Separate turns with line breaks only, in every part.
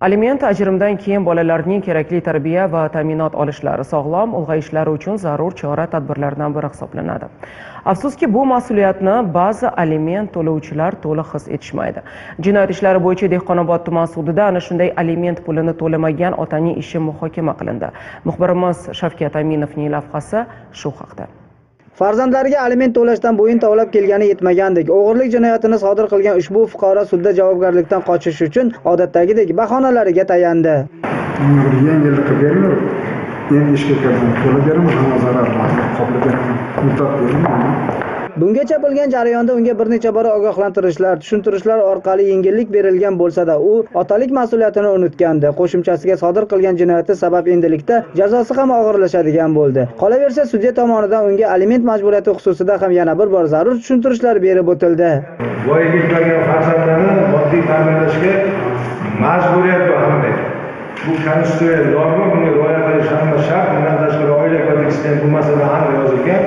Aliment ajrimdan keyin bolalarning kerakli tarbiya va ta'minot olishlari, sog'lom ulg'ayishlari uchun zarur chora-tadbirlardan biri hisoblanadi. Afsuski, bu mas'uliyatni ba'zi aliment to'lovchilar to'liq his etishmaydi. Jinoyat ishlari bo'yicha Dehqonobod tuman sudida ana shunday aliment pulini to'lamagan otaning ishi muhokama qilindi. Muxbirimiz Shavkat Aminovning lavhasi shu haqda.
Farzandlariga aliment to'lashdan bo'yin tovlab kelgani yetmagandek, o'g'irlik jinoyatini sodir qilgan ushbu fuqaro sudda javobgarlikdan qochish uchun odatdagidek bahonalariga tayandi.
Yengillik qilib bermayman. Endi ishga kirdim, to'lab beraman, hamma zararlarni qoplab beraman. Muddat beraman.
Bungacha bo'lgan jarayonda unga bir necha bora ogohlantirishlar, tushuntirishlar orqali yengillik berilgan bo'lsa-da, u otalik mas'uliyatini unutgandi. Qo'shimchasiga sodir qilgan jinoyati sabab endilikda jazosi ham og'irlashadigan bo'ldi. Qolaversa, sudya tomonidan unga aliment majburiyati xususida ham yana bir bor zarur tushuntirishlar berib o'tildi.
Voyaga yetmagan farzandlarni moddiy ta'minlashga majburiyat bor hamda. Bu konstitutsiya norma, bunga rioya qilish hamma shart. Bundan tashqari oila kodeksida bu masala aniq yozilgan.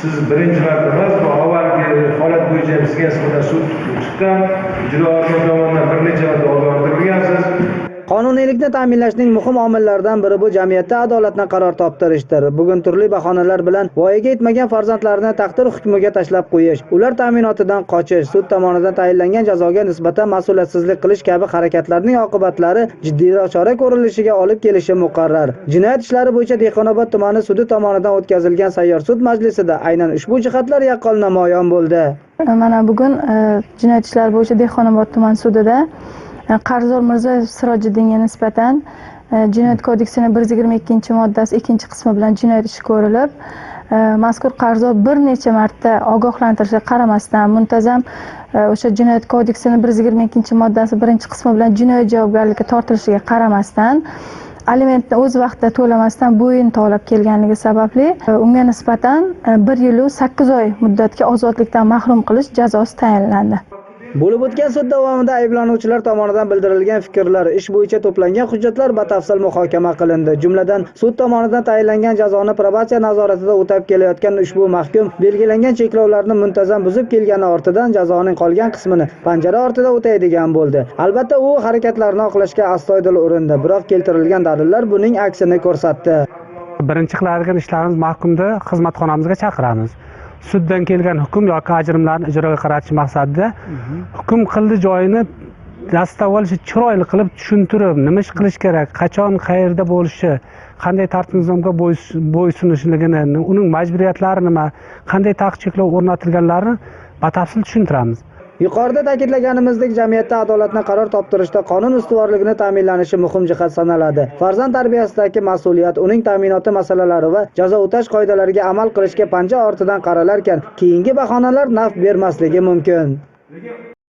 Siz birinchi marta emas, bu avvalgi holat bo'yicha sizga nisbatan sud chiqqan, ijro organlari tomonidan bir necha marta ogohlantirilgansiz.
Qonuniylikni ta'minlashning muhim omillaridan biri bu jamiyatda adolatni qaror toptirishdir. Bugun turli bahonalar bilan voyaga yetmagan farzandlarni taqdir hukmiga tashlab qo'yish, ular ta'minotidan qochish, sud tomonidan tayinlangan jazoga nisbatan mas'uliyatsizlik qilish kabi harakatlarning oqibatlari jiddiyroq chora ko'rilishiga olib kelishi muqarrar. Jinoyat ishlari bo'yicha Dehqonobod tumani sudi tomonidan o'tkazilgan sayyor sud majlisida aynan ushbu jihatlar yaqqol namoyon bo'ldi.
Mana bugun jinoyat ishlari bo'yicha Dehqonobod tuman sudida Qarzdor Mirzoyev Sirojiddinga nisbatan Jinoyat kodeksining 122-moddasi 2-qismi bilan jinoyat ishi ko'rilib, mazkur qarzdor bir necha marta ogohlantirishga qaramasdan muntazam o'sha Jinoyat kodeksining 122-moddasi 1-qismi bilan jinoyat javobgarlikka tortilishiga qaramasdan alimentni o'z vaqtida to'lamasdan bo'yin tovlab kelganligi sababli unga nisbatan 1 yil 8 oy muddatga ozodlikdan mahrum qilish jazosi tayinlandi.
Bo'lib o'tgan sud davomida ayblanuvchilar tomonidan bildirilgan fikrlar, ish bo'yicha to'plangan hujjatlar batafsil muhokama qilindi. Jumladan, sud tomonidan tayinlangan jazoni probatsiya nazoratida o'tab kelayotgan ushbu mahkum belgilangan cheklovlarni muntazam buzib kelgani ortidan jazoning qolgan qismini panjara ortida o'taydigan bo'ldi. Albatta, u harakatlarni oqlashga astoydil urindi, biroq keltirilgan dalillar buning aksini ko'rsatdi.
Birinchi qiladigan ishlarimiz mahkumni xizmatxonamizga chaqiramiz. Suddan kelgan hukm yoki ajrimlarni ijroga qaratish maqsadida hukm qildi joyini dastavval chiroyli qilib tushuntirib, nima ish qilish kerak, qachon, qayerda bo'lishi, qanday tartib-nizomga bo'ysunishligini, uning majburiyatlari nima, qanday taqiq-cheklov o'rnatilganlarini batafsil tushuntiramiz.
Yuqorida ta'kidlaganimizdek, jamiyatda adolatni qaror toptirishda qonun ustuvorligini ta'minlanishi muhim jihat sanaladi. Farzand tarbiyasidagi mas'uliyat, uning ta'minoti masalalari va jazo o'tash qoidalariga amal qilishga panja ortidan qaralarkan, keyingi bahonalar naf bermasligi mumkin.